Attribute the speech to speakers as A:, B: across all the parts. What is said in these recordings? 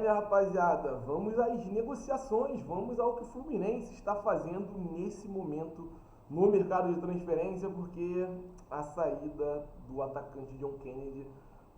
A: minha rapaziada, vamos às negociações, vamos ao que o Fluminense está fazendo nesse momento no mercado de transferência, porque a saída do atacante John Kennedy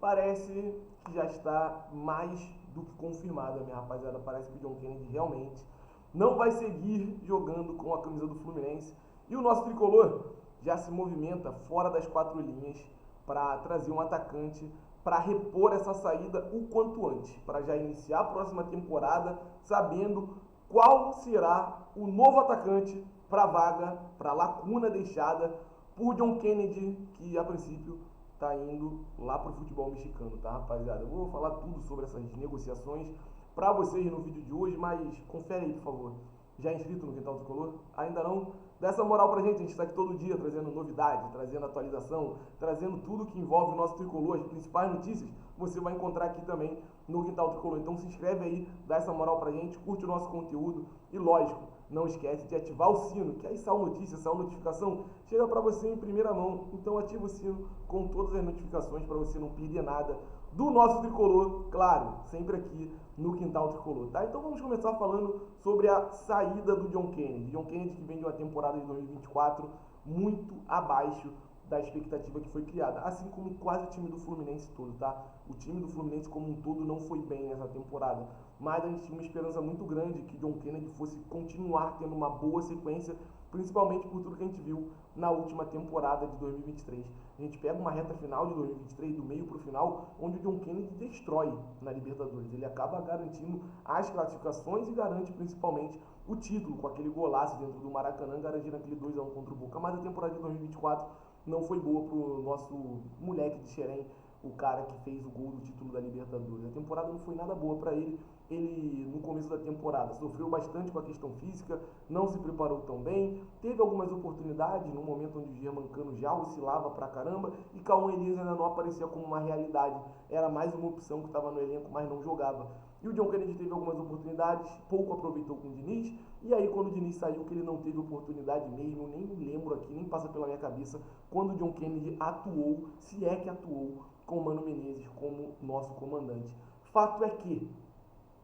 A: parece que já está mais do que confirmada, minha rapaziada. Parece que o John Kennedy realmente não vai seguir jogando com a camisa do Fluminense, e o nosso tricolor já se movimenta fora das quatro linhas para trazer um atacante para repor essa saída o quanto antes, para já iniciar a próxima temporada sabendo qual será o novo atacante para a vaga, para a lacuna deixada por John Kennedy, que a princípio está indo lá para o futebol mexicano, tá, rapaziada? Eu vou falar tudo sobre essas negociações para vocês no vídeo de hoje, mas confere aí, por favor. Já inscrito no Quintal Tricolor? Ainda não? Dá essa moral pra gente está aqui todo dia trazendo novidade, trazendo atualização, trazendo tudo que envolve o nosso Tricolor, as principais notícias, você vai encontrar aqui também no Quintal Tricolor. Então se inscreve aí, dá essa moral pra gente, curte o nosso conteúdo e, lógico, não esquece de ativar o sino, que aí saiu notícia, saiu notificação, chega para você em primeira mão. Então ativa o sino com todas as notificações para você não perder nada do nosso Tricolor, claro, sempre aqui no Quintal Tricolor, tá? Então vamos começar falando sobre a saída do John Kennedy. John Kennedy que vem de uma temporada de 2024 muito abaixo da expectativa que foi criada, assim como quase o time do Fluminense todo, tá? O time do Fluminense como um todo não foi bem nessa temporada, mas a gente tinha uma esperança muito grande que John Kennedy fosse continuar tendo uma boa sequência, principalmente por tudo que a gente viu na última temporada de 2023. A gente pega uma reta final de 2023, do meio para o final, onde o John Kennedy destrói na Libertadores. Ele acaba garantindo as classificações e garante principalmente o título, com aquele golaço dentro do Maracanã, garantindo aquele 2-1 contra o Boca. Mas a temporada de 2024 não foi boa pro nosso moleque de Xerém, o cara que fez o gol do título da Libertadores. A temporada não foi nada boa para ele. Ele, no começo da temporada, sofreu bastante com a questão física, não se preparou tão bem, teve algumas oportunidades no momento onde o Germancano já oscilava pra caramba e Cauã Elias ainda não aparecia como uma realidade. Era mais uma opção que estava no elenco, mas não jogava. E o John Kennedy teve algumas oportunidades, pouco aproveitou com o Diniz, e aí quando o Diniz saiu, que ele não teve oportunidade mesmo, nem lembro aqui, nem passa pela minha cabeça, quando o John Kennedy atuou, se é que atuou, com o Mano Menezes como nosso comandante. Fato é que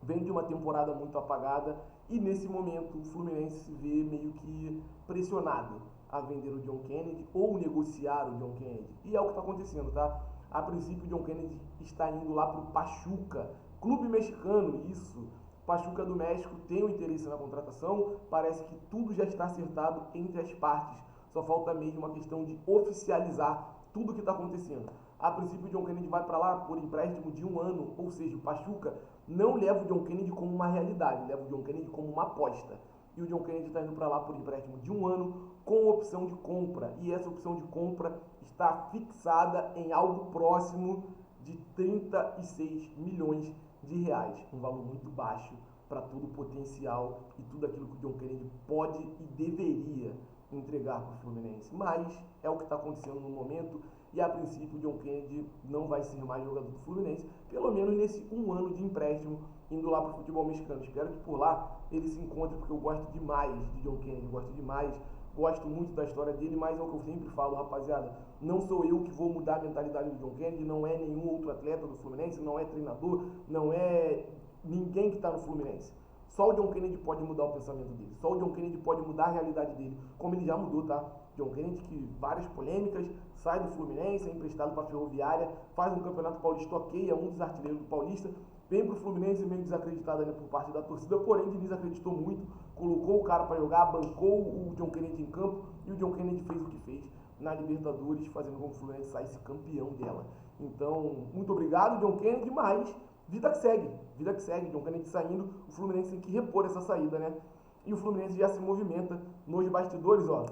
A: vem de uma temporada muito apagada e nesse momento o Fluminense se vê meio que pressionado a vender o John Kennedy ou negociar o John Kennedy. E é o que está acontecendo, tá? A princípio o John Kennedy está indo lá para o Pachuca, clube mexicano, isso. Pachuca do México tem um interesse na contratação, parece que tudo já está acertado entre as partes. Só falta mesmo uma questão de oficializar tudo o que está acontecendo. A princípio o John Kennedy vai para lá por empréstimo de 1 ano, ou seja, o Pachuca não leva o John Kennedy como uma realidade, leva o John Kennedy como uma aposta. E o John Kennedy está indo para lá por empréstimo de 1 ano com opção de compra. E essa opção de compra está fixada em algo próximo de 36 milhões de reais. Um valor muito baixo para todo o potencial e tudo aquilo que o John Kennedy pode e deveria entregar para o Fluminense. Mas é o que está acontecendo no momento e a princípio o John Kennedy não vai ser mais jogador do Fluminense, pelo menos nesse 1 ano de empréstimo indo lá para o futebol mexicano. Espero que por lá ele se encontre, porque eu gosto demais de John Kennedy, gosto demais, gosto muito da história dele, mas é o que eu sempre falo, rapaziada, não sou eu que vou mudar a mentalidade do John Kennedy, não é nenhum outro atleta do Fluminense, não é treinador, não é ninguém que está no Fluminense. Só o John Kennedy pode mudar o pensamento dele. Só o John Kennedy pode mudar a realidade dele, como ele já mudou, tá? John Kennedy, que várias polêmicas, sai do Fluminense, é emprestado para a Ferroviária, faz um campeonato paulista ok, é um dos artilheiros do Paulista, vem para o Fluminense meio desacreditado ainda por parte da torcida, porém Diniz acreditou muito, colocou o cara para jogar, bancou o John Kennedy em campo e o John Kennedy fez o que fez na Libertadores, fazendo com que o Fluminense saísse campeão dela. Então, muito obrigado, John Kennedy, mas vida que segue, John Kennedy saindo, o Fluminense tem que repor essa saída, né? E o Fluminense já se movimenta nos bastidores, ó,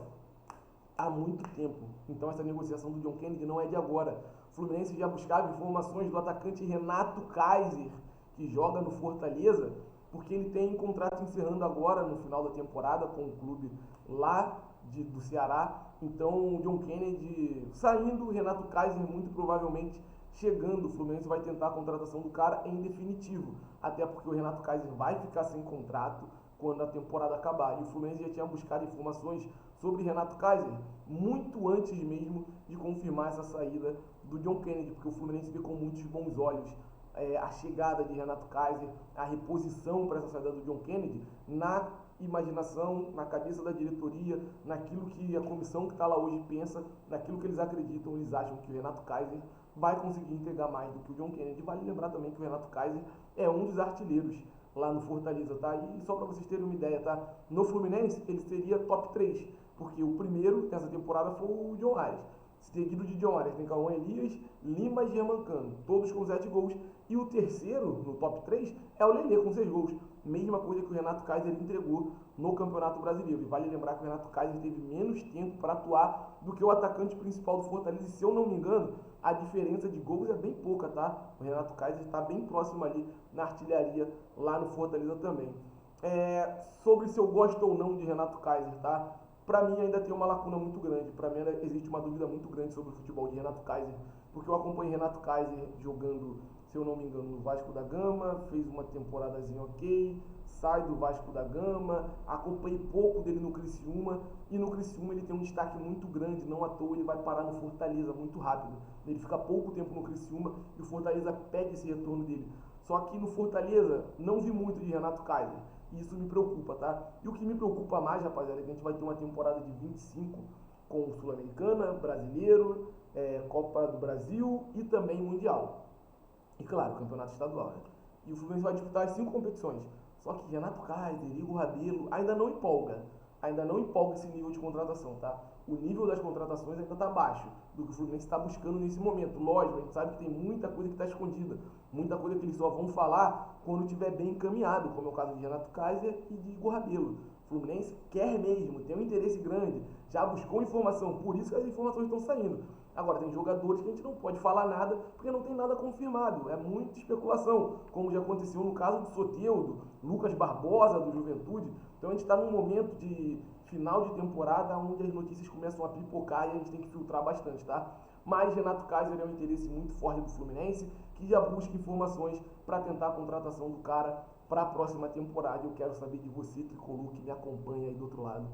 A: há muito tempo. Então essa negociação do John Kennedy não é de agora. O Fluminense já buscava informações do atacante Renato Kaiser, que joga no Fortaleza, porque ele tem contrato encerrando agora no final da temporada com o clube lá do Ceará. Então o John Kennedy saindo, o Renato Kaiser muito provavelmente chegando. O Fluminense vai tentar a contratação do cara em definitivo, até porque o Renato Kaiser vai ficar sem contrato quando a temporada acabar. E o Fluminense já tinha buscado informações sobre Renato Kaiser muito antes mesmo de confirmar essa saída do John Kennedy, porque o Fluminense vê com muitos bons olhos a chegada de Renato Kaiser, a reposição para essa saída do John Kennedy, na imaginação, na cabeça da diretoria, naquilo que a comissão que está lá hoje pensa, naquilo que eles acreditam, eles acham que o Renato Kaiser vai conseguir entregar mais do que o John Kennedy. Vale lembrar também que o Renato Kaiser é um dos artilheiros lá no Fortaleza, tá? E só para vocês terem uma ideia, tá? No Fluminense, ele seria top 3, porque o primeiro nessa temporada foi o John Arias. Seguido de John Arias, tem Cauã Elias, Lima e Germancano, todos com 7 gols. E o terceiro, no top 3, é o Lelê, com 6 gols. Mesma coisa que o Renato Kaiser entregou no Campeonato Brasileiro. E vale lembrar que o Renato Kaiser teve menos tempo para atuar do que o atacante principal do Fortaleza. E se eu não me engano, a diferença de gols é bem pouca, tá? O Renato Kaiser está bem próximo ali na artilharia, lá no Fortaleza também. Sobre se eu gosto ou não de Renato Kaiser, tá? Para mim ainda tem uma lacuna muito grande. Para mim ainda existe uma dúvida muito grande sobre o futebol de Renato Kaiser. Porque eu acompanhei Renato Kaiser jogando, se eu não me engano, no Vasco da Gama, fez uma temporadazinha ok, sai do Vasco da Gama, acompanhei pouco dele no Criciúma, e no Criciúma ele tem um destaque muito grande, não à toa ele vai parar no Fortaleza muito rápido. Ele fica pouco tempo no Criciúma e o Fortaleza pede esse retorno dele. Só que no Fortaleza não vi muito de Renato Kaiser, e isso me preocupa, tá? E o que me preocupa mais, rapaziada, é que a gente vai ter uma temporada de 25 com Sul-Americana, Brasileiro, Copa do Brasil e também Mundial. E claro, Campeonato Estadual, né? E o Fluminense vai disputar as 5 competições. Só que Renato Kaiser, Igor Rabelo ainda não empolga. Ainda não empolga esse nível de contratação, tá? O nível das contratações ainda está baixo do que o Fluminense está buscando nesse momento. Lógico, a gente sabe que tem muita coisa que está escondida. Muita coisa que eles só vão falar quando estiver bem encaminhado, como é o caso de Renato Kaiser e de Igor Rabelo. O Fluminense quer mesmo, tem um interesse grande, já buscou informação, por isso que as informações estão saindo. Agora, tem jogadores que a gente não pode falar nada, porque não tem nada confirmado, é muita especulação, como já aconteceu no caso do Soteldo, Lucas Barbosa, do Juventude. Então a gente está num momento de final de temporada, onde as notícias começam a pipocar e a gente tem que filtrar bastante, tá? Mas Renato Kaiser é um interesse muito forte do Fluminense, que já busca informações para tentar a contratação do cara para a próxima temporada. Eu quero saber de você, tricolor, que me acompanha aí do outro lado.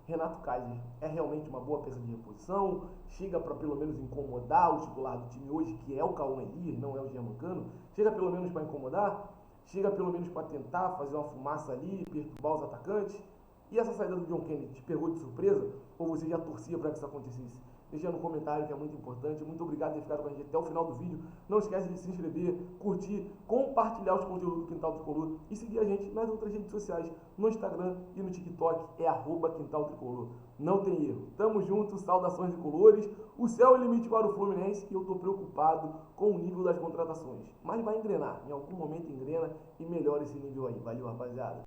A: Renato Kaiser é realmente uma boa peça de reposição? Chega para pelo menos incomodar o titular do time hoje, que é o Cauã Elias, não é o Germancano? Chega pelo menos para incomodar? Chega pelo menos para tentar fazer uma fumaça ali, perturbar os atacantes? E essa saída do John Kennedy te pegou de surpresa? Ou você já torcia para que isso acontecesse? Deixa no comentário, que é muito importante. Muito obrigado por ter ficado com a gente até o final do vídeo. Não esquece de se inscrever, curtir, compartilhar os conteúdos do Quintal Tricolor e seguir a gente nas outras redes sociais, no Instagram e no TikTok, é @Quintal Tricolor. Não tem erro. Tamo junto, saudações tricolores. O céu é o limite para o Fluminense e eu tô preocupado com o nível das contratações. Mas vai engrenar, em algum momento engrena e melhora esse nível aí. Valeu, rapaziada.